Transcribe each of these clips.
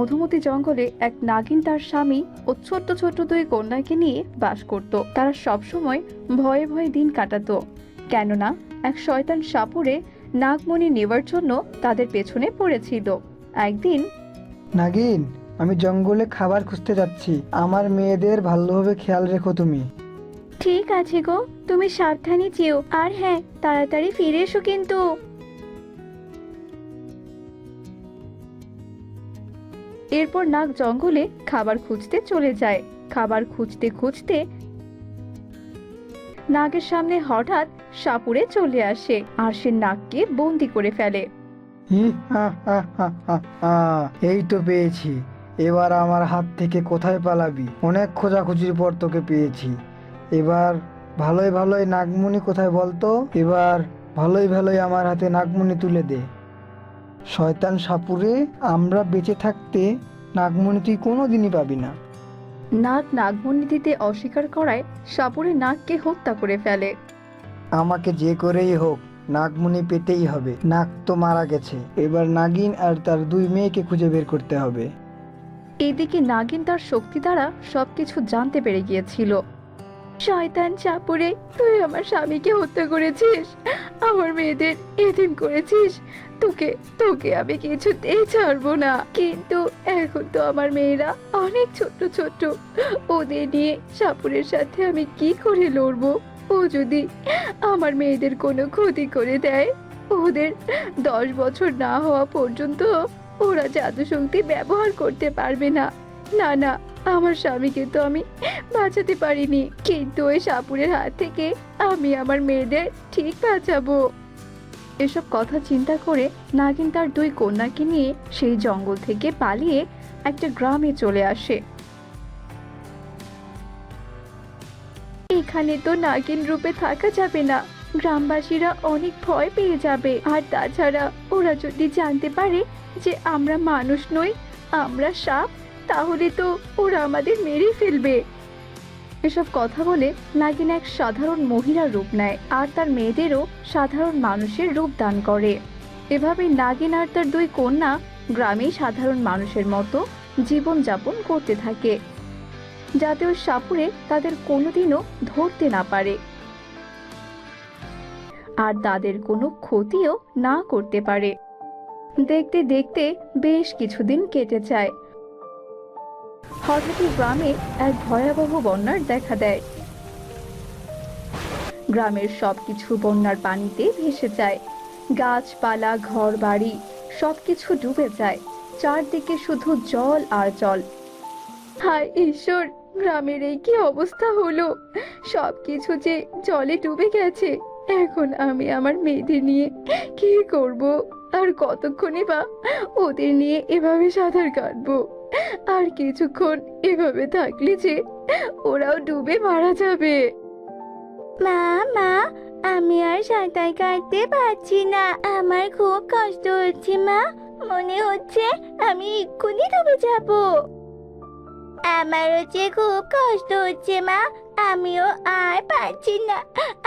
মধুমতি জঙ্গলে এক নাগিন তার স্বামী ও ছোট্ট ছোট্ট দুই কন্যাকে নিয়ে বাস করত। তারা সবসময় ভয়ে ভয়ে দিন কাটাতো, কেননা এক শয়তান সাপুড়ে নাগমণি নেওয়ার জন্য তাদের পেছনে পড়েছিল। একদিন, নাগিন, আমি জঙ্গলে খাবার খুঁজতে যাচ্ছি, আমার মেয়েদের ভালোভাবে খেয়াল রেখো তুমি। ঠিক আছে গো, তুমি সাবধানে যেও, আর হ্যাঁ, তাড়াতাড়ি ফিরে এসো কিন্তু। এরপর নাগ জঙ্গলে খাবার খুঁজতে চলে যায়। খাবার খুঁজতে খুঁজতে নাগের সামনে হঠাৎ সাপুড়ে চলে আসে আর সে নাগকে বন্দি করে ফেলে। হি হা হা হা হা হা। এই তো পেয়েছি, এবার আমার হাত থেকে কোথায় পালাবি? অনেক খোঁজাখুঁজির পর তোকে পেয়েছি। এবার ভালোই ভালোই নাগমণি কোথায় বলতো? এবার ভালোই ভালোই আমার হাতে নাগমণি তুলে দে। শয়তান সাপুরে, আমরা বেঁচে থাকতে নাগমণি তুই কোনোদিনই পাবি না। নাগ নাগমণি দিতে অস্বীকার করায় সাপুড়ে নাগকে হত্যা করে ফেলে। আমাকে যে করেই হোক নাগমণি পেতেই হবে। নাগ তো মারা গেছে, এবার নাগিন আর তার দুই মেয়েকে খুঁজে বের করতে হবে। এদিকে নাগিন তার শক্তি দ্বারা সবকিছু জানতে পেরে গিয়েছিল। শয়তান চাপুরে, তুই আমার স্বামীকে হত্যা করেছিস, আমার মেয়েদের এতিম করেছিস, তোকে তোকে আমি কিছুতেই ছাড়বো না। কিন্তু এখন তো আমার মেয়েরা অনেক ছোট্ট ছোট্ট, ওদের নিয়ে সাপুরের সাথে আমি কি করে লড়বো? ও যদি আমার মেয়েদের কোনো ক্ষতি করে দেয়, ওদের 10 বছর না হওয়া পর্যন্ত ওরা জাদু শক্তি ব্যবহার করতে পারবে না। না না, আমার স্বামীকে তো আমি বাঁচাতে পারিনি, কিন্তু ওই সাপুরের হাত থেকে আমি আমার মেয়েদের ঠিক বাঁচাবো। এসব কথা চিন্তা করে নাগিন তার দুই কন্যাকে নিয়ে সেই জঙ্গল থেকে পালিয়ে একটা গ্রামে চলে আসে। এখানে তো নাগিন রূপে থাকা যাবে না, গ্রামবাসীরা অনেক ভয় পেয়ে যাবে। আর তাছাড়া ওরা যদি জানতে পারে যে আমরা মানুষ নই, আমরা সাপ, তাহলে তো ওরা আমাদের মেরে ফেলবে। এসব কথা বলে নাগিন এক সাধারণ মহিলার রূপ নেয় আর তার মেয়েদেরও সাধারণ মানুষের রূপ দান করে। এভাবে নাগিন আর তার দুই কন্যা গ্রামে সাধারণ মানুষের মতো জীবন যাপন করতে থাকে, যাতে ওই সাপুড়ে তাদের কোনোদিনও ধরতে না পারে আর তাদের কোনো ক্ষতিও না করতে পারে। দেখতে দেখতে বেশ কিছুদিন কেটে যায়। হঠাৎই গ্রামে এক ভয়াবহ বন্যার দেখা দেয়। গ্রামের সবকিছু বন্যার পানিতে ভেসে যায়। গাছপালা, ঘর বাড়ি সবকিছু ডুবে যায়। চারদিকে শুধু জল আর জল। হায় ঈশ্বর, গ্রামের এই কি অবস্থা হলো! সবকিছু যে জলে ডুবে গেছে। এখন আমি আমার মেয়েদের নিয়ে কি করব? আর কতক্ষণই বা ওদের নিয়ে এভাবে সাঁতার কাটবো? আর কিছুক্ষণ এভাবে থাকলে যে ওরাও ডুবে মারা যাবে। মা মা, আমি আর সাঁতার কাটতে পারছি না, আমার খুব কষ্ট হচ্ছে মা, মনে হচ্ছে আমি এক্ষুনি ডুবে যাব। আমারও যে খুব কষ্ট হচ্ছে মা, আমিও আর পারছি না,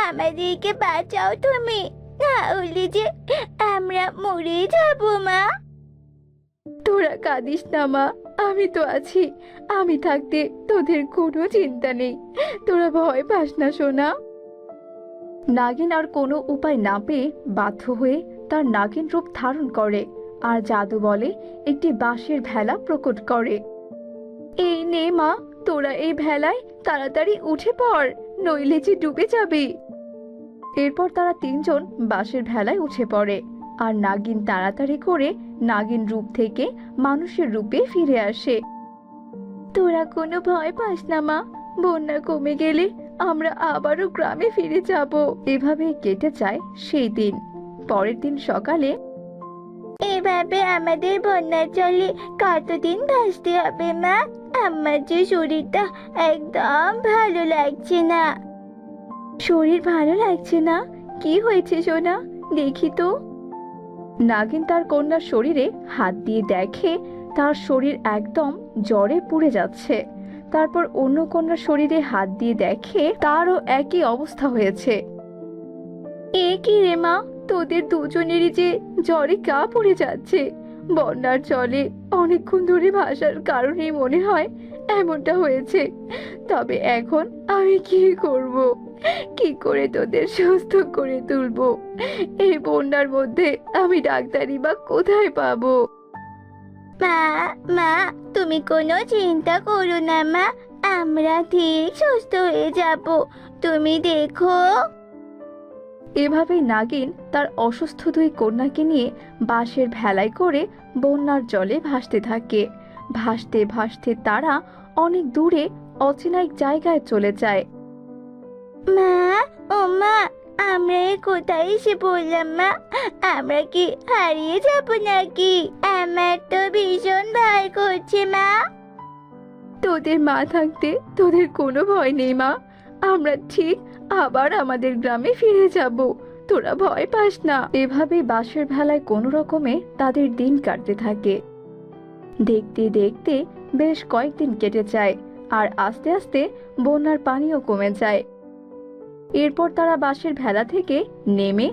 আমাদেরকে বাঁচাও তুমি, না হলে যে আমরা মরে যাব মা। তোরা কাঁদিস না মা, আমি তো আছি, আমি থাকতে তোদের কোনো চিন্তা নেই, তোরা ভয় পাস না সোনা। নাগিন আর কোনো উপায় না পেয়ে বাধ্য হয়ে তার নাগিন রূপ ধারণ করে আর জাদু বলে একটি বাঁশের ভেলা প্রকট করে। এই নে মা, তোরা এই ভেলায় তাড়াতাড়ি উঠে পড়, নইলে যে ডুবে যাবি। এরপর তারা তিনজন বাঁশের ভেলায় উঠে পড়ে আর নাগিন তাড়াতাড়ি করে নাগিন রূপ থেকে মানুষের রূপে ফিরে আসে। তোরা কোনো ভয় পাস না মা, বন্যা কমে গেলে আমরা আবারও গ্রামে ফিরে যাব। এভাবেই কেটে যায় সেই দিন। পরের দিন সকালে, এভাবে আমাদের বন্যার জলে কতদিন ভাসতে হবে মা? আমার যে শরীরটা একদম ভালো লাগছে না। শরীর ভালো লাগছে না? কি হয়েছে সোনা, দেখি তো। নাগিন তার কন্যার শরীরে হাত দিয়ে দেখে তার শরীর একদম জ্বরে পুড়ে যাচ্ছে। তারপর অন্য কন্যার শরীরে হাত দিয়ে দেখে তারও একই অবস্থা হয়েছে। এ কি রে মা, তোদের দুজনেরই যে জ্বরে গা পুড়ে যাচ্ছে, বন্যার জলে অনেকক্ষণ ধরে ভাসার কারণেই মনে হয় এমনটা হয়েছে। তবে এখন আমি কি করব? কি করে তোদের সুস্থ করে তুলবো? এই বন্যার মধ্যে আমি ডাক্তারি বা কোথায় পাবো? মা, মা, তুমি কোনো চিন্তা করো না মা, আমরা ঠিক সুস্থ হয়ে যাব, তুমি দেখো। এভাবেই নাগিন তার অসুস্থ দুই কন্যাকে নিয়ে বাঁশের ভেলায় করে বন্যার জলে ভাসতে থাকে। ভাসতে ভাসতে তারা অনেক দূরে অচেনা এক জায়গায় চলে যায়। মা, ও মা, আমরা এ কোথায় এসে পড়লাম মা? আমরা কি হারিয়ে যাব নাকি? আমার তো ভীষণ ভয় করছে মা। তোদের মা থাকতে তোদের কোনো ভয় নেই মা। আমরা ঠিক আবার আমাদের গ্রামে ফিরে যাব, তোরা ভয় পাস না। এভাবে বাঁশের ভেলায় কোনো রকমে তাদের দিন কাটতে থাকে। দেখতে দেখতে বেশ কয়েকদিন কেটে যায়, আর আস্তে আস্তে বন্যার পানিও কমে যায়। এরপর তারা বাঁশের ভেলা থেকে নেমে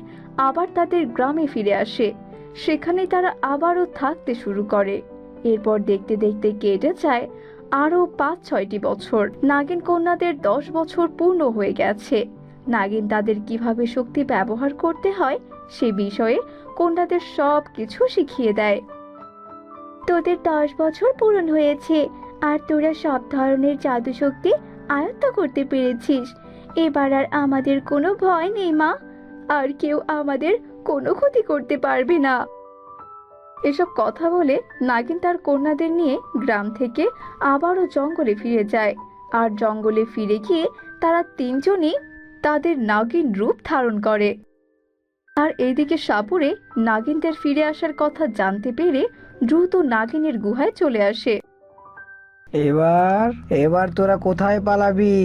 আবার তাদের গ্রামে ফিরে আসে। সেখানে তারা আবারও থাকতে শুরু করে। এরপর দেখতে দেখতে কেটে যায় আরো ৫-৬টি বছর। নাগিন কন্যাদের ১০ বছর পূর্ণ হয়ে গেছে। নাগিন তাদের কিভাবে শক্তি ব্যবহার করতে হয় সে বিষয়ে কন্যাদের সব কিছু শিখিয়ে দেয়। তোদের 10 বছর পূরণ হয়েছে, আর তোরা সব ধরনের জাদু শক্তি আয়ত্ত করতে পেরেছিস। এবার আর আমাদের কোনো ভয় নেই মা, আর কেউ আমাদের কোনো ক্ষতি করতে পারবে না। এসব কথা বলে নাগিন তার কন্যাদের নিয়ে গ্রাম থেকে আবারও জঙ্গলে ফিরে যায়। আর জঙ্গলে ফিরে গিয়ে তারা তিনজনই তাদের নাগিন রূপ ধারণ করে। আর এইদিকে সাপুরে নাগিনদের ফিরে আসার কথা জানতে পেরে দ্রুত নাগিনের গুহায় চলে আসে। এবার এবার তোরা কোথায় পালাবি?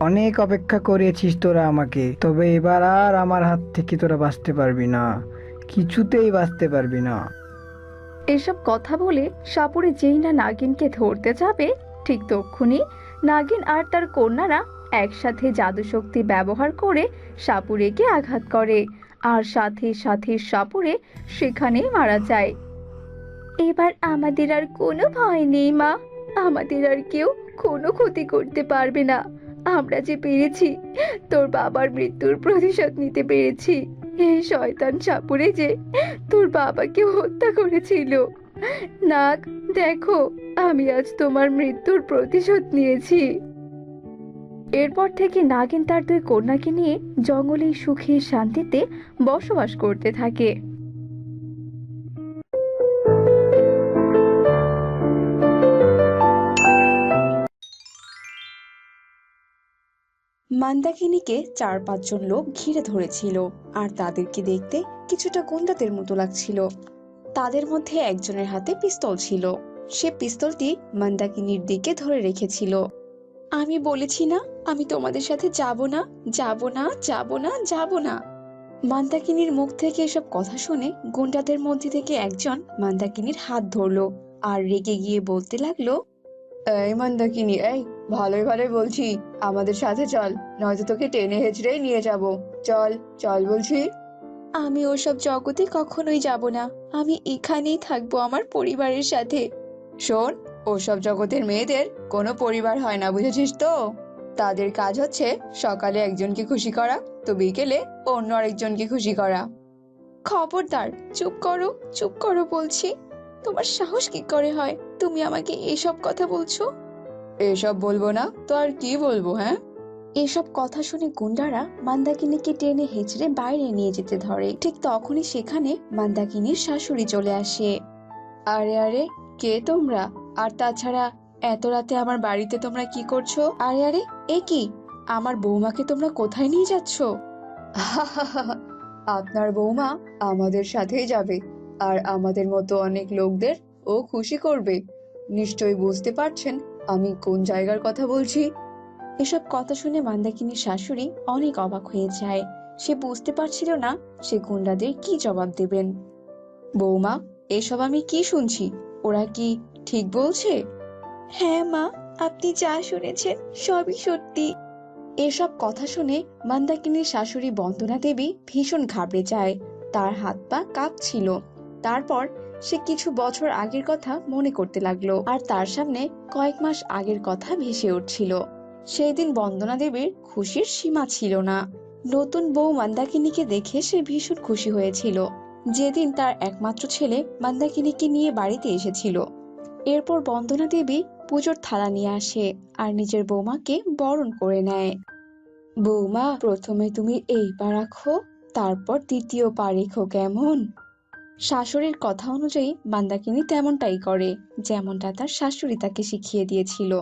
অনেক অপেক্ষা করেছিস তোরা আমাকে, তবে এবার আর আমার হাত থেকে তোরা বাঁচতে পারবি না, কিছুতেই বাঁচতে পারবি না। এসব কথা বলে সাপুরে যেই না নাগিনকে ধরতে যাবে, ঠিক তক্ষুনি নাগিন আর তার কন্যারা একসাথে জাদুশক্তি ব্যবহার করে সাপুরেকে আঘাত করে। আর সাথে সাথে সাপুরে সেখানেই মারা যায়। এবার আমাদের আর কোনো ভয় নেই মা, আমাদের আর কেউ কোনো ক্ষতি করতে পারবে না। আমরা যে পেরেছি, তোর বাবার মৃত্যুর প্রতিশোধ নিতে পেরেছি। এই শয়তান সাপুরে যে তোর বাবাকে হত্যা করেছিল। নাগ, দেখো, আমি আজ তোমার মৃত্যুর প্রতিশোধ নিয়েছি। এরপর থেকে নাগিন তার দুই কন্যাকে নিয়ে জঙ্গলে সুখে শান্তিতে বসবাস করতে থাকে। মান্দাকিনীকে ৪-৫ জন লোক ঘিরে ধরেছিল, আর তাদেরকে দেখতে কিছুটা গুন্ডাদের মতো লাগছিল। তাদের মধ্যে একজনের হাতে পিস্তল ছিল। সে পিস্তলটি মান্দাকিনীর দিকে ধরে রেখেছিল। আমি বলেছি না, আমি তোমাদের সাথে যাব না, যাব না, যাব না, যাব না। মান্দাকিনীর মুখ থেকে এসব কথা শুনে গুন্ডাদের মধ্যে থেকে একজন মান্দাকিনীর হাত ধরলো, আর রেগে গিয়ে বলতে লাগলো, এই মন্দাকিনী, এই ভালোই ভালোই বলছি, আমাদের সাথে চল, নয়তো তোকে টেনে হেঁচড়ে নিয়ে যাব। চল চল বলছি। আমি ওসব জগতে কখনোই যাব না, আমি এখানেই থাকবো আমার পরিবারের সাথে। শোন, ওসব জগতের মেয়েদের কোনো পরিবার হয় না, বুঝেছিস তো? তাদের কাজ হচ্ছে সকালে একজনকে খুশি করা, তো বিকেলে অন্য আরেকজনকে খুশি করা। খবরদার, চুপ করো, চুপ করো বলছি। তোমার সাহস কি করে হয় তুমি আমাকে এসব কথা বলছো? এসব বলবো না তো আর কি বলবো? হ্যাঁ। এসব কথা শুনে গুন্ডারা মান্দাকিনীকে টেনে হেঁচড়ে বাইরে নিয়ে যেতে ধরে। ঠিক তখনই সেখানে মান্দাকিনীর শাশুড়ি চলে আসে। আরে আরে, কে তোমরা? আর তাছাড়া এত রাতে আমার বাড়িতে তোমরা কি করছো? আরে আরে, এ কি? আমার বৌমাকে তোমরা কোথায় নিয়ে যাচ্ছ? আপনার বৌমা আমাদের সাথেই যাবে, আর আমাদের মতো অনেক লোকদের ও খুশি করবে। নিশ্চয়ই বুঝতে পারছেন আমি কোন জায়গার কথা বলছি। এসব কথা শুনে মান্দাকিনীর শাশুড়ি অনেক অবাক হয়ে যায়। সে বুঝতে পারছিল না সে গুন্ডাদের কি জবাব দেবেন। বৌমা, এসব আমি কি শুনছি? ওরা কি ঠিক বলছে? হ্যাঁ মা, আপনি যা শুনেছেন সবই সত্যি। এসব কথা শুনে মন্দাকিনীর শাশুড়ি বন্দনা দেবী ভীষণ ঘাবড়ে যায়। তার হাত পা কাঁপছিল। তারপর সে কিছু বছর আগের কথা মনে করতে লাগলো, আর তার সামনে কয়েক মাস আগের কথা ভেসে উঠছিল। সেই দিন বন্দনা দেবীর খুশির সীমা ছিল না। নতুন বউ মন্দাকিনীকে দেখে সে ভীষণ খুশি হয়েছিল, যেদিন তার একমাত্র ছেলে মন্দাকিনীকে নিয়ে বাড়িতে এসেছিল। এরপর বন্দনা দেবী পুজোর থালা নিয়ে আসে আর নিজের বৌমাকে বরণ করে নেয়। বৌমা, প্রথমে তুমি এই পা রাখো, তারপর দ্বিতীয় পা রেখো, কেমন? শাশুড়ির কথা অনুযায়ী মন্দাকিনী তেমনটাই করে, যেমনটা তার শাশুড়ি তাকে শিখিয়ে দিয়েছিল।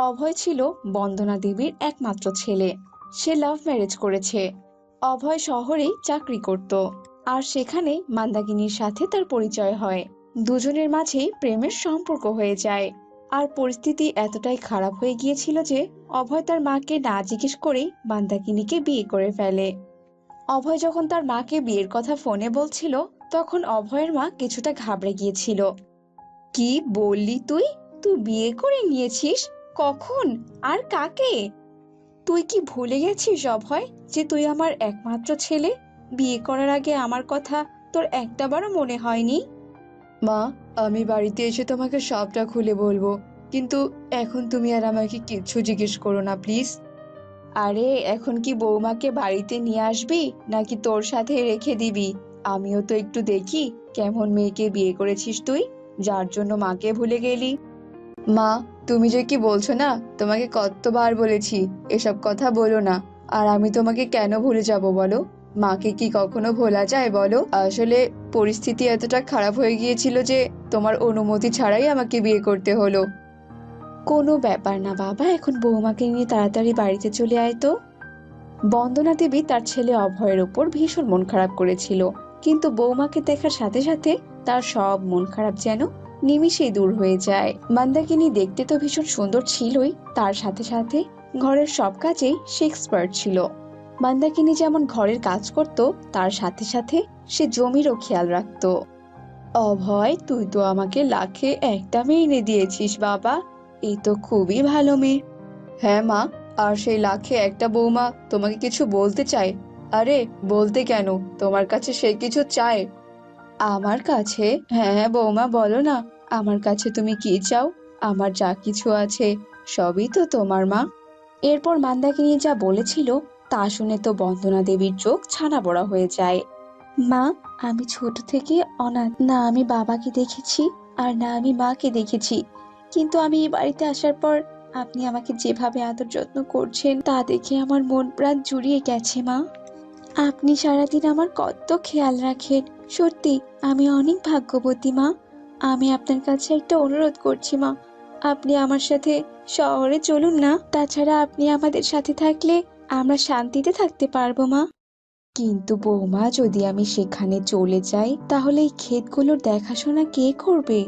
অভয় ছিল বন্দনা দেবীর একমাত্র ছেলে। সে লাভ ম্যারেজ করেছে। অভয় শহরেই চাকরি করত, আর সেখানে মন্দাকিনীর সাথে তার পরিচয় হয়। দুজনের মাঝেই প্রেমের সম্পর্ক হয়ে যায়। আর পরিস্থিতি এতটাই খারাপ হয়ে গিয়েছিল যে অভয় তার মাকে না জিজ্ঞেস করেই মন্দাকিনীকে বিয়ে করে ফেলে। অভয় যখন তার মাকে বিয়ের কথা ফোনে বলছিল, তখন অভয়ের মা কিছুটা ঘাবড়ে গিয়েছিল। কি বললি তুই? তুই বিয়ে করে নিয়েছিস? কখন? আর কাকে? তুই কি ভুলে গেছিস অভয়, যে তুই আমার একমাত্র ছেলে? বিয়ে করার আগে আমার কথা তোর একটাবারও মনে হয়নি? মা, আমি বাড়িতে এসে তোমাকে সবটা খুলে বলবো, কিন্তু এখন তুমি আর আমাকে কিচ্ছু জিজ্ঞেস করো না প্লিজ। আরে, এখন কি বৌমাকে বাড়িতে নিয়ে আসবি নাকি তোর সাথে রেখে দিবি? আমিও তো একটু দেখি কেমন মেয়েকে বিয়ে করেছিস তুই, যার জন্য মাকে ভুলে গেলি। মা, তুমি যে কি বলছো না, তোমাকে কতবার বলেছি এসব কথা বলো না। আর আমি তোমাকে কেন ভুলে যাব বলো? মাকে কি কখনো ভোলা যায় বলো? আসলে পরিস্থিতি এতটা খারাপ হয়ে গিয়েছিল যে তোমার অনুমতি ছাড়াই আমাকে বিয়ে করতে হলো। কোনো ব্যাপার না বাবা, এখন বৌমাকে নিয়ে তাড়াতাড়ি বাড়িতে চলে আয় তো। বন্দনা দেবী তার ছেলে অভয়ের উপর ভীষণ মন খারাপ করেছিল, কিন্তু বৌমাকে দেখার সাথে সাথে তার সব মন খারাপ যেন নিমিষেই দূর হয়ে যায়। মন্দাকিনী দেখতে তো ভীষণ সুন্দর ছিলই, তার সাথে সাথে ঘরের সব কাজেই সে এক্সপার্ট ছিল। মন্দাকিনী যেমন ঘরের কাজ করত, তার সাথে সাথে সে জমিরও খেয়াল রাখতো। অভয়, তুই তো আমাকে লাখে একটা মেয়ে এনে দিয়েছিস বাবা, এই তো খুবই ভালো মেয়ে। হ্যাঁ মা, আর সেই লাখে একটা বৌমা তোমাকে কিছু বলতে চায়। আরে, বলতে কেন, তোমার কাছে সে কিছু চায়? আমার কাছে? হ্যাঁ হ্যাঁ বৌমা, বলো না, আমার কাছে তুমি কি চাও? আমার যা কিছু আছে সবই তো তোমার মা। এরপর মন্দাকিনী যা বলেছিল তা শুনে তো বন্দনা দেবীর চোখ ছানা বড়া হয়ে যায়। মা, আমি ছোট থেকে অনাথ, না আমি বাবাকে দেখেছি আর না আমি মাকে দেখেছি, কিন্তু আমি এই বাড়িতে আসার পর আপনি আমাকে যেভাবে আদর যত্ন করছেন তা দেখে আমার মন প্রাণ জুড়িয়ে গেছে মা। আপনি সারাদিন আমার কত খেয়াল রাখেন, সত্যি আমি অনেক ভাগ্যবতী মা। আমি আপনার কাছে একটা অনুরোধ করছি মা, আপনি আমার সাথে শহরে চলুন না, তাছাড়া আপনি আমাদের সাথে থাকলে আমরা শান্তিতে থাকতে পারবো মা। কিন্তু বৌমা, যদি আমি সেখানে চলে যাই তাহলে এই ক্ষেতগুলোর দেখাশোনা কে করবে?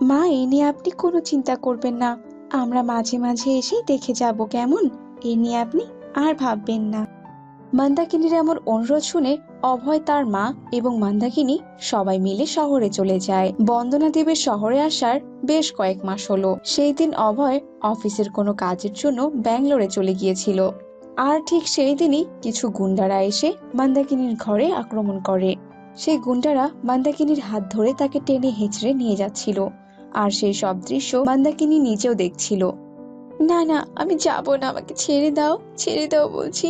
মা, এই নিয়ে আপনি কোনো চিন্তা করবেন না, আমরা মাঝে মাঝে এসে দেখে যাব, কেমন? এ নিয়ে আপনি আর ভাববেন না। মন্দাকিনীর এমন অনুরোধ শুনে অভয়, তার মা এবং মন্দাকিনী সবাই মিলে শহরে চলে যায়। বন্দনা দেবীর শহরে আসার বেশ কয়েক মাস হলো। সেই দিন অভয় অফিসের কোনো কাজের জন্য ব্যাঙ্গালোরে চলে গিয়েছিল। আর ঠিক সেই দিনই কিছু গুন্ডারা এসে মন্দাকিনীর ঘরে আক্রমণ করে। সেই গুন্ডারা মন্দাকিনীর হাত ধরে তাকে টেনে হেঁচড়ে নিয়ে যাচ্ছিল, আর সেই সব দৃশ্য মন্দাকিনী নিজেও দেখছিল। না না, আমি যাব না, আমাকে ছেড়ে দাও, ছেড়ে দাও বলছি।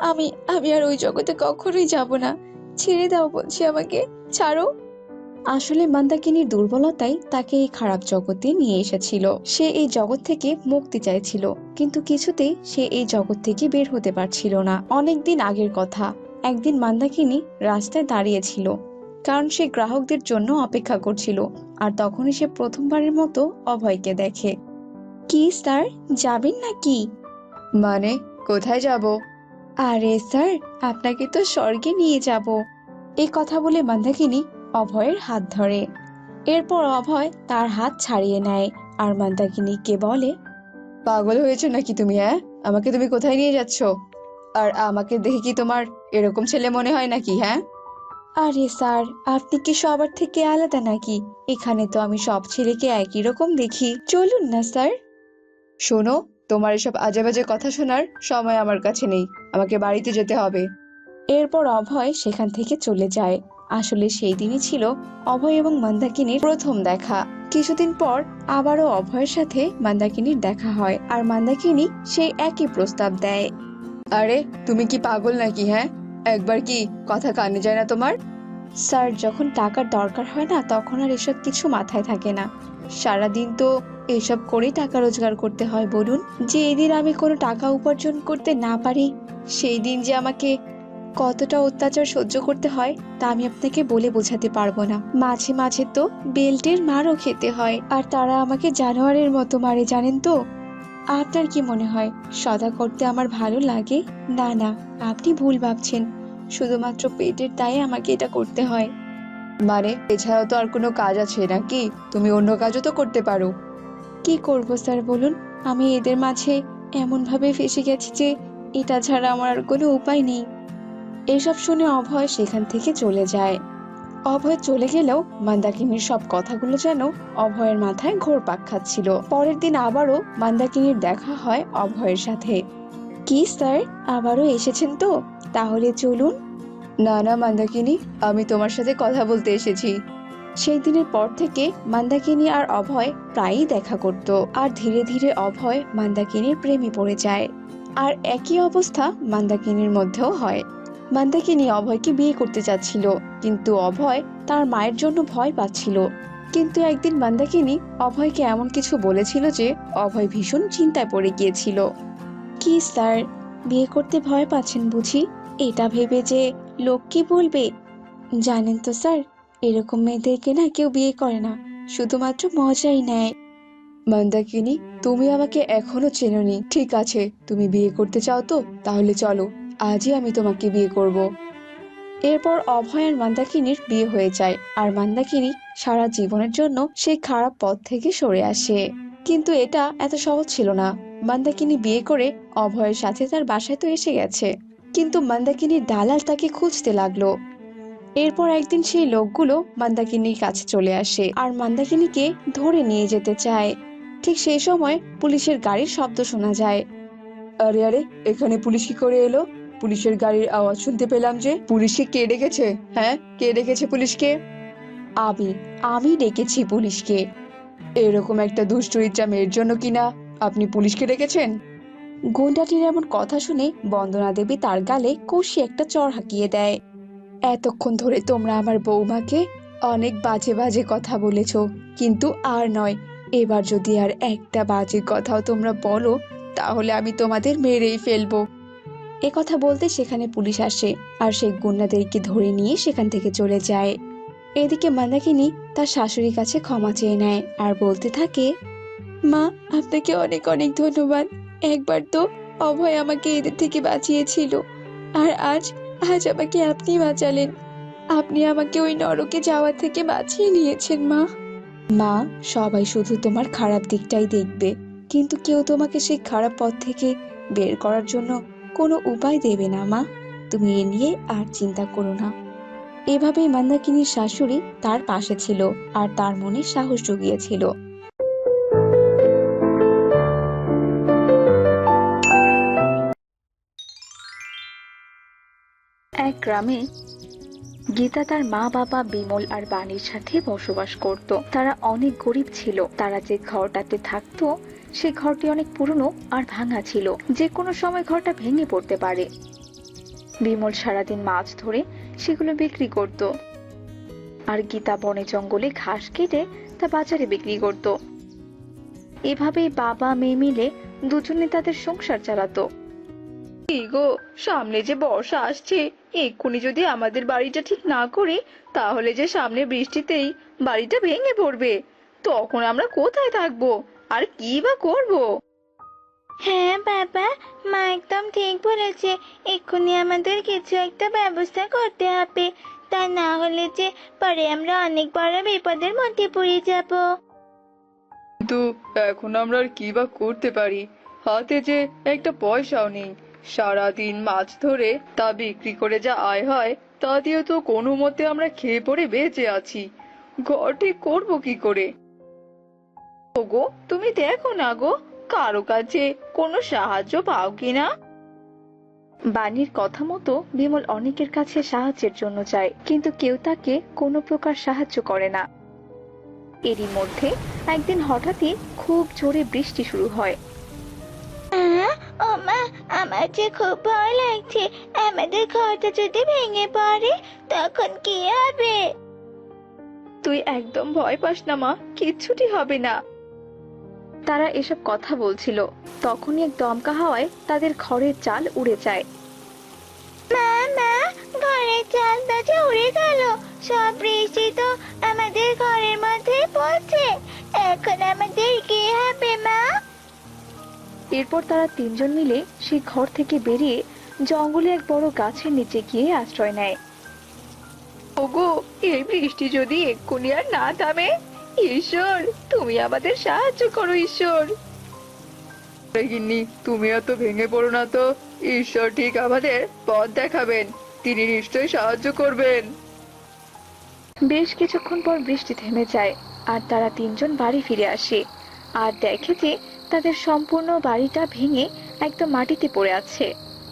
আমি আমি আর ওই জগতে কখনোই যাব না, ছেড়ে দাও বলছি, আমাকে ছাড়ো। আসলে মন্দাকিনীর দুর্বলতাই তাকে এই খারাপ জগতে নিয়ে এসেছিল। সে এই জগৎ থেকে মুক্তি চাইছিল, কিন্তু কিছুতেই সে এই জগৎ থেকে বের হতে পারছিল না। অনেকদিন আগের কথা, একদিন মন্দাকিনী রাস্তায় দাঁড়িয়েছিল, কারণ সে গ্রাহকদের জন্য অপেক্ষা করছিল। আর তখনই সে প্রথমবারের মতো অভয়কে দেখে। কি স্যার, যাবেন নাকি? মানে, কোথায় যাব? আরে স্যার, আপনাকে তো স্বর্গে নিয়ে যাব। এই কথা বলে মন্দাকিনী অভয়ের হাত ধরে। এরপর অভয় তার হাত ছাড়িয়ে নেয় আর মন্দাকিনীকে বলে, পাগল হয়েছে নাকি তুমি? হ্যাঁ, আমাকে তুমি কোথায় নিয়ে যাচ্ছ? আর আমাকে দেখে কি তোমার এরকম ছেলে মনে হয় নাকি? হ্যাঁ, আরে স্যার, আপনি কি সবার থেকে আলাদা নাকি? এখানে তো আমি সব ছেলেকে একই রকম দেখি, চলুন না স্যার। শোনো, তোমার এসব আজে বাজে কথা শোনার সময় আমার কাছে নেই, আমাকে বাড়িতে যেতে হবে। এরপর অভয় সেখান থেকে চলে যায় আসলে সেই দিনই ছিল অভয় এবং মন্দাকিনীর প্রথম দেখা। কিছুদিন পর আবারও অভয়ের সাথে মন্দাকিনীর দেখা হয়, আর মন্দাকিনী সেই একই প্রস্তাব দেয়। আরে তুমি কি পাগল নাকি? হ্যাঁ, একবার কি কথা কানে যায় না তোমার? স্যার, যখন টাকার দরকার হয় না তখন আর এসব কিছু মাথায় থাকে না। সারাদিন তো এসব করেই টাকা রোজগার করতে হয় বলুন। যে এদিন আমি কোনো টাকা উপার্জন করতে না পারি, সেই দিন যে আমাকে কতটা অত্যাচার সহ্য করতে হয় তা আমি আপনাকে বলে বোঝাতে পারবো না। মাঝে মাঝে তো বেল্টের মারও খেতে হয়, আর তারা আমাকে জানোয়ারের মতো মারে, জানেন তো? আপনার কি মনে হয় সদা করতে আমার ভালো লাগে? না না, আপনি ভুল ভাবছেন। শুধুমাত্র পেটের দায়ে আমাকে এটা করতে হয়। মানে এছাড়াও তো আর কোনো কাজ আছে নাকি? তুমি অন্য কাজও তো করতে পারো। কি করব স্যার বলুন? আমি এদের মাঝে এমন ভাবে ফেসে গেছি যে এটা ছাড়া আমার আর কোনো উপায় নেই। এসব শুনে অভয় সেখান থেকে চলে যায়। অভয় চলে গেলেও মন্দাকিনীর সব কথাগুলো যেন অভয়ের মাথায় ঘুরপাক খাচ্ছিল। পরের দিন আবারও মন্দাকিনীর দেখা হয় অভয়ের সাথে। কি স্যার, আবারও এসেছেন তো? তাহলে চলুন। না না মন্দাকিনী, আমি তোমার সাথে কথা বলতে এসেছি। সেই দিনের পর থেকে মন্দাকিনী আর অভয় প্রায়ই দেখা করত, আর ধীরে ধীরে অভয় মন্দাকিনীর প্রেমে পড়ে যায়। আর একই অবস্থা মন্দাকিনীর মধ্যেও হয়। মন্দাকিনী অভয়কে বিয়ে করতে চাচ্ছিল, কিন্তু অভয় তার মায়ের জন্য ভয় পাচ্ছিল। কিন্তু একদিন মন্দাকিনী অভয়কে এমন কিছু বলেছিল যে অভয় ভীষণ চিন্তায় পড়ে গিয়েছিল। কি স্যার, বিয়ে করতে ভয় পাচ্ছেন বুঝি? এটা ভেবে যে লোক কি বলবে? জানেন তো স্যার, এরকম মেয়েদেরকে না কেউ বিয়ে করে না, শুধুমাত্র মজাই নেয়। মন্দাকিনী, তুমি আমাকে এখনো চেনোনি। ঠিক আছে, তুমি বিয়ে করতে চাও তো তাহলে চলো, আজই আমি তোমাকে বিয়ে করব। এরপর অভয় আর মন্দাকিনীর বিয়ে হয়ে যায়, আর মন্দাকিনী সারা জীবনের জন্য সেই খারাপ পথ থেকে সরে আসে। কিন্তু এটা এত সহজ ছিল না। মন্দাকিনী বিয়ে করে অভয়ের সাথে তার বাসায় তো এসে গেছে, কিন্তু মন্দাকিনীর দালাল তাকে খুঁজতে লাগলো। এরপর একদিন সেই লোকগুলো মন্দাকিনীর কাছে চলে আসে আর মন্দাকিনীকে ধরে নিয়ে যেতে চায়। ঠিক সেই সময় পুলিশের গাড়ির শব্দ শোনা যায়। আরে আরে, এখানে পুলিশ কি করে এলো? পুলিশের গাড়ির আওয়াজ শুনতে পেলাম যে। পুলিশকে কে ডেকেছে? হ্যাঁ, কে ডেকেছে পুলিশকে? আমি আমি ডেকেছি পুলিশকে। এরকম একটা দুশ্চরিত্রা মেয়ের জন্য কিনা আপনি পুলিশকে ডেকেছেন? গুন্ডাটির এমন কথা শুনে বন্দনা দেবী তার গালে কষি একটা চড় হাঁকিয়ে দেয়। এতক্ষণ ধরে তোমরা আমার বৌমাকে অনেক বাজে বাজে কথা বলেছো, কিন্তু আর নয়। এবার যদি আর একটা বাজে কথাও তোমরা বলো তাহলে আমি তোমাদের মেরেই ফেলবো। এ কথা বলতে সেখানে পুলিশ আসে, আর সেই গুন্ডাদেরকে ধরে নিয়ে সেখান থেকে চলে যায়। এদিকে মন্দাকিনী তার শাশুড়ির কাছে ক্ষমা চেয়ে নেয় আর বলতে থাকে, মা, আপনাকে অনেক অনেক ধন্যবাদ। একবার তো অভয় আমাকে এদের থেকে বাঁচিয়েছিল, আর আজ আজ আমাকে আপনি বাঁচালেন। আপনি আমাকে ওই নরকে যাওয়া থেকে বাঁচিয়ে নিয়েছেন মা। মা, সবাই শুধু তোমার খারাপ দিকটাই দেখবে, কিন্তু কেউ তোমাকে সেই খারাপ পথ থেকে বের করার জন্য কোনো উপায় দেবে না মা। তুমি এ নিয়ে আর চিন্তা করো না। এভাবেই মন্দাকিনীর শাশুড়ি তার পাশে ছিল আর তার মনে সাহস জুগিয়েছিল। এক গ্রামে গীতা তার মা বাবা বিমল আর বাণীর সাথে বসবাস করত। তারা অনেক গরিব ছিল। তারা যে ঘরটাতে থাকতো সেই ঘরটি অনেক পুরনো আর ভাঙা ছিল, যে কোনো সময় ঘরটা ভেঙে পড়তে পারে। বিমল সারাদিন মাছ ধরে সেগুলো বিক্রি করত, আর গীতা বনে জঙ্গলে ঘাস কেটে তা বাজারে বিক্রি করত। এভাবেই বাবা মেয়ে মিলে দুজনে তাদের সংসার চালাতো। কি গো, সামনে যে বর্ষা আসছে, এক্ষুনি যদি আমাদের বাড়িটা ঠিক না করি তাহলে যে সামনে বৃষ্টিতেই বাড়িটা ভেঙে পড়বে। তখন আমরা কোথায় থাকবো আর কি বা করবো? হ্যাঁ বাবা, মা একদম ঠিক বলেছে। এক্ষুনি আমাদের কিছু একটা ব্যবস্থা করতে হবে, তা না হলে যে পরে আমরা অনেক বড় বিপদের মধ্যে পড়ে যাব। কিন্তু এখন আমরা আর কি বা করতে পারি? হাতে যে একটা পয়সাও নেই। সারাদিন মাছ ধরে তা বিক্রি করে যা আয় হয় তা দিয়ে তো কোনো মতে আমরা খেয়ে পড়ে বেঁচে আছি। ঘর ঠিক করবো কি করে? ওগো, তুমি দেখো না গো, কারো কাছে কোনো সাহায্য পাও কিনা? বাণীর কথা মতো বিমল অনেকের কাছে সাহায্যের জন্য যায়, কিন্তু কেউ তাকে কোনো প্রকার সাহায্য করে না। এরই মধ্যে একদিন হঠাৎই খুব জোরে বৃষ্টি শুরু হয়। ও মা, আমার যে খুব ভয় লাগছে। আমাদের ঘরটা যদি ভেঙে পড়ে তখন কি হবে? তুই একদম ভয় পাস না মা, কিচ্ছুটি হবে না। তারা এসব কথা বলছিল, তখনই এক দমকা হাওয়ায় তাদের ঘরের চাল উড়ে যায়। মা মা, ঘরের চালটা যে উড়ে গেল। সব বৃষ্টি তো আমাদের ঘরের মধ্যে পড়ছে। এখন আমাদের কি হবে মা? এরপর তারা তিনজন মিলে সেই ঘর থেকে বেরিয়ে জঙ্গলে এক বড় গাছের নিচে গিয়ে আশ্রয় নেয়। ওগো, এই বৃষ্টি যদি এক্ষুনি আর না থামে, ঈশ্বর তুমি আমাদের সাহায্য করো ঈশ্বর। গিন্নি, তুমি এত ভেঙে পড়ো না তো, ঈশ্বর ঠিক আমাদের পথ দেখাবেন, তিনি নিশ্চয়ই সাহায্য করবেন। বেশ কিছুক্ষণ পর বৃষ্টি থেমে যায় আর তারা তিনজন বাড়ি ফিরে আসে আর দেখে যে তাদের সম্পূর্ণ বাড়িটা ভেঙে একদম মাটিতে পড়ে আছে।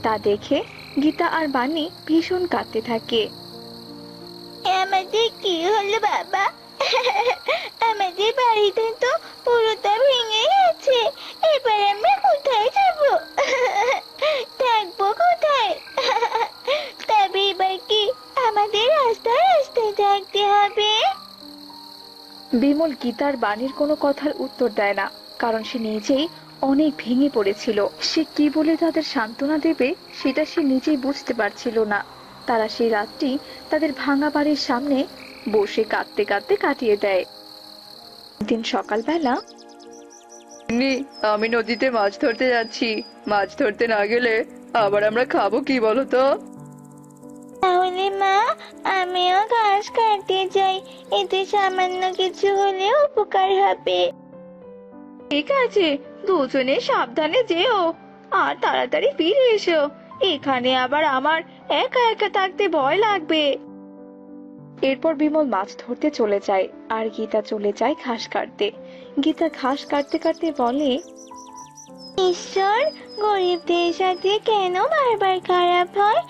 তা দেখে গীতা আর বাণী ভীষণ কাঁদতে থাকে। আমাদের কি হলো বাবা? আমাদের বাড়িটা তো পুরোটা ভেঙে গেছে। এবার আমরা কোথায় যাব? থাকবো কোথায়? তবে এবার কি আমাদের রাস্তায় রাস্তায় থাকতে হবে? বিমল গীতার বাণীর কোনো কথার উত্তর দেয় না, কারণ সে নিজেই অনেক ভেঙে পড়েছিল। সে কি বলে তাদের সান্ত্বনা দেবে সেটা সে নিজেই বুঝতে পারছিল না। তারা সেই রাতটি তাদের ভাঙা বাড়ির সামনে বসে কাঁদতে কাঁদতে কাটিয়ে দেয়। দিন সকালবেলা, আমি নদীতে মাছ ধরতে যাচ্ছি, মাছ ধরতে না গেলে আবার আমরা খাবো কি বলো তো? তাহলে মা, আমিও ঘাস কাটতে যাই। এতে সামান্য কিছু হলেও উপকার হবে। ঠিক আছে, দুজনে সাবধানে যেও আর তাড়াতাড়ি ফিরে এসো। এখানে আবার আমার একা একা থাকতে ভয় লাগবে। এরপর বিমল মাছ ধরতে চলে যায় আর গীতা চলে যায় ঘাস কাটতে। গীতা ঘাস কাটতে কাটতে বলে, ঈশ্বর, গরিবদের সাথে কেন বারবার খারাপ হয়?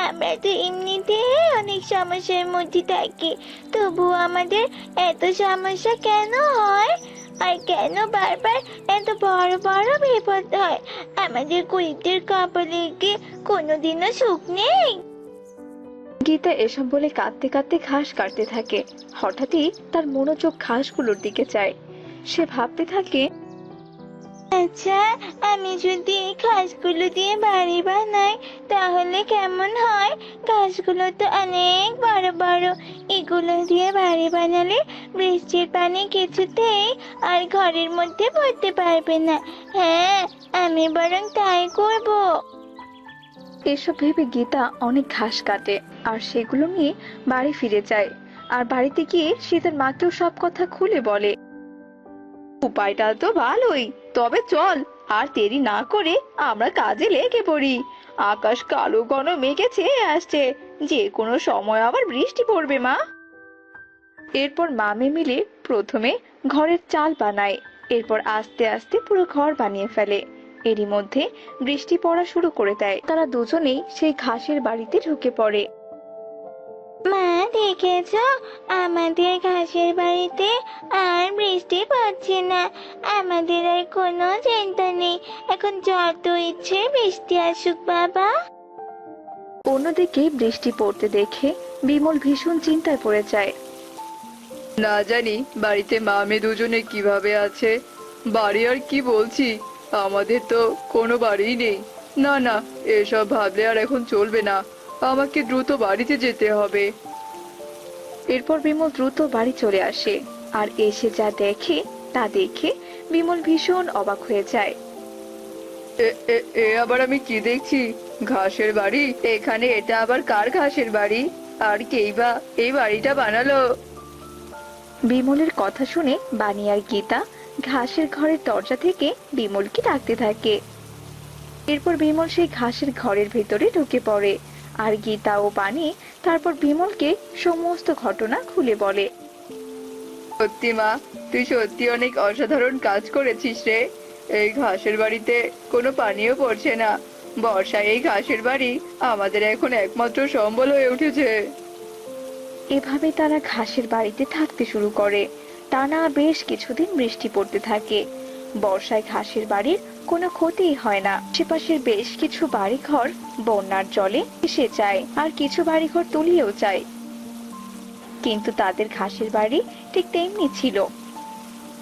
আমরা তো এমনিতেই অনেক সমস্যার মধ্যে থাকি, তবুও আমাদের এত সমস্যা কেন হয়? আর কেন বারবার এত বড় বড় বিপদ হয়? আমাদের গরিবদের কপালে কি কোনোদিনও সুখ নেই? গীতা এসব বলে কাঁদতে কাঁদতে ঘাস কাটতে থাকে। হঠাৎই তার মনোযোগ ঘাসগুলোর দিকে যায়। সে ভাবতে থাকে, আচ্ছা, আমি যদি এই ঘাসগুলো দিয়ে বাড়ি বানাই তাহলে কেমন হয়? ঘাসগুলো তো অনেক বড় বড়। এগুলো দিয়ে বাড়ি বানালে বৃষ্টির পানি কিছুতেই আর ঘরের মধ্যে পড়তে পারবে না। হ্যাঁ, আমি বরং তাই করব। এসব ভেবে গীতা অনেক ঘাস কাটে আর সেগুলো নিয়ে বাড়ি ফিরে যায়। আর বাড়িতে গিয়ে সে তার মাকেও সব কথা খুলে বলে। উপায়টা তো ভালোই, তবে চল আর দেরি না করে আমরা কাজে লেগে পড়ি। আকাশ কালো ঘন মেঘে ছেয়ে আসছে, যে কোনো সময় আবার বৃষ্টি পড়বে মা। এরপর মামে মিলে প্রথমে ঘরের চাল বানায়, এরপর আস্তে আস্তে পুরো ঘর বানিয়ে ফেলে। এরই মধ্যে বৃষ্টি পড়া শুরু করে দেয়। তারা দুজনেই সেই ঘাসের বাড়িতে ঢুকে পড়ে। মা, দেখেছো? আমাদের ঘাসের বাড়িতে আর বৃষ্টি পড়ছে না। আমাদের আর কোনো চিন্তা নেই। এখন যত ইচ্ছে বৃষ্টি আসুক বাবা। অন্যদিকে বৃষ্টি পড়তে দেখে বিমল ভীষণ চিন্তায় পড়ে যায়। না জানি বাড়িতে মা মেয়ে দুজনে কিভাবে আছে। বাড়ি আর কি বলছি, আমাদের তো কোনো বাড়িই নেই। না না, এসব ভাবলে আর এখন চলবে না, আমাকে দ্রুত বাড়িতে যেতে হবে। এরপর বিমল দ্রুত বাড়ি চলে আসে আর এসে যা দেখে তা দেখে বিমল ভীষণ অবাক হয়ে যায়। এ আবার আমি কি দেখছি? ঘাসের বাড়ি? এখানে এটা আবার কার ঘাসের বাড়ি? আর কেই বা এই বাড়িটা বানালো? বিমলের কথা শুনে বানি আর গীতা ঘাসের ঘরের দরজা থেকে বিমলকে ডাকতে থাকে। এরপর বিমল সেই ঘাসের ঘরের ভেতরে ঢুকে পড়ে আর গীতা ও বানি তারপর বিমলকে সমস্ত ঘটনা খুলে বলে। সত্যি মা, তুই সত্যি অনেক অসাধারণ কাজ করেছিস রে। এই ঘাসের বাড়িতে কোনো পানিও পড়ছে না, বর্ষায় এই ঘাসের বাড়ি আমাদের এখন একমাত্র সম্বল হয়ে উঠেছে। এভাবে তারা ঘাসের বাড়িতে থাকতে শুরু করে। টানা বেশ কিছুদিন বৃষ্টি পড়তে থাকে। বর্ষায় ঘাসের বাড়ির কোনো ক্ষতিই হয় না। আশেপাশের বেশ কিছু বাড়িঘর বন্যার জলে ভেসে যায়, আর কিছু বাড়িঘর তলিয়েও যায়। কিন্তু তাদের ঘাসের বাড়ি ঠিক তেমনি ছিল।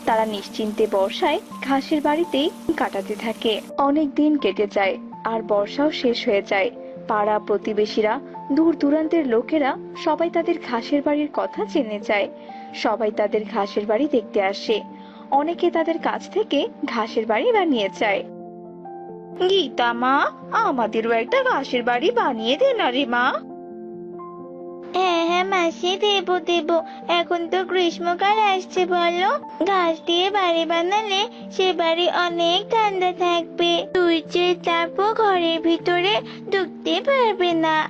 তারা নিশ্চিন্তে বর্ষায় ঘাসের বাড়িতেই কাটাতে থাকে। অনেক দিন কেটে যায়, আর বর্ষাও শেষ হয়ে যায়। পাড়া প্রতিবেশীরা, দূর দূরান্তের লোকেরা সবাই তাদের ঘাসের বাড়ির কথা জেনে যায়। সবাই তাদের ঘাসের বাড়ি দেখতে আসে। অনেকে তাদের কাছ থেকে ঘাসের বাড়ি বানিয়ে চায়। গীতা মা, আমাদেরও একটা ঘাসের বাড়ি বানিয়ে দে না রে মা। হ্যাঁ হ্যাঁ মাসি, দেবো দেবো। এখন তো গ্রীষ্মকাল আসছে, বলো ঘাস দিয়ে বাড়ি বানালে সে বাড়ি অনেক ঠান্ডা থাকবে, সূর্যের তাপও ঘরের ভিতরে ঢুকতে পারবে না।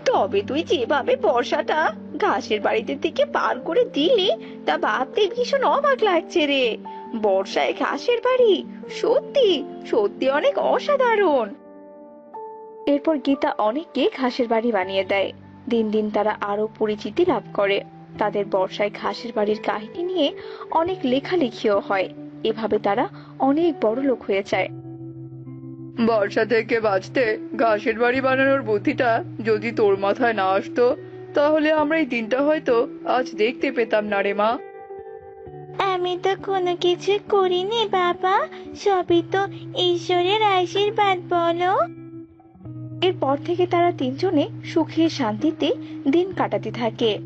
তবে তুই যেভাবে বর্ষাটা ঘাসের বাড়িতে থেকে পার করে দিলি, তা ভাবতে ভীষণ অবাক লাগছে রে। বর্ষায় ঘাসের বাড়ি সত্যি সত্যি অনেক অসাধারণ। এরপর গীতা অনেককে ঘাসের বাড়ি বানিয়ে দেয়। দিন দিন তারা আরো পরিচিতি লাভ করে। তাদের বর্ষায় ঘাসের বাড়ির কাহিনী নিয়ে অনেক লেখালেখিও হয়। এভাবে তারা অনেক বড় লোক হয়ে যায়। বর্ষা থেকে বাঁচতে ঘাসের বাড়ি বানানোর বুদ্ধিটা যদি তোর মাথায় না আসতো, তাহলে আমরা এই দিনটা হয়তো আজ দেখতে পেতাম না রে মা। আমি তো কোনো কিছু করিনি বাবা, সবই তো ঈশ্বরের আশীর্বাদ, বলো। এরপর থেকে তারা তিনজনে সুখে শান্তিতে দিন কাটাতে থাকে।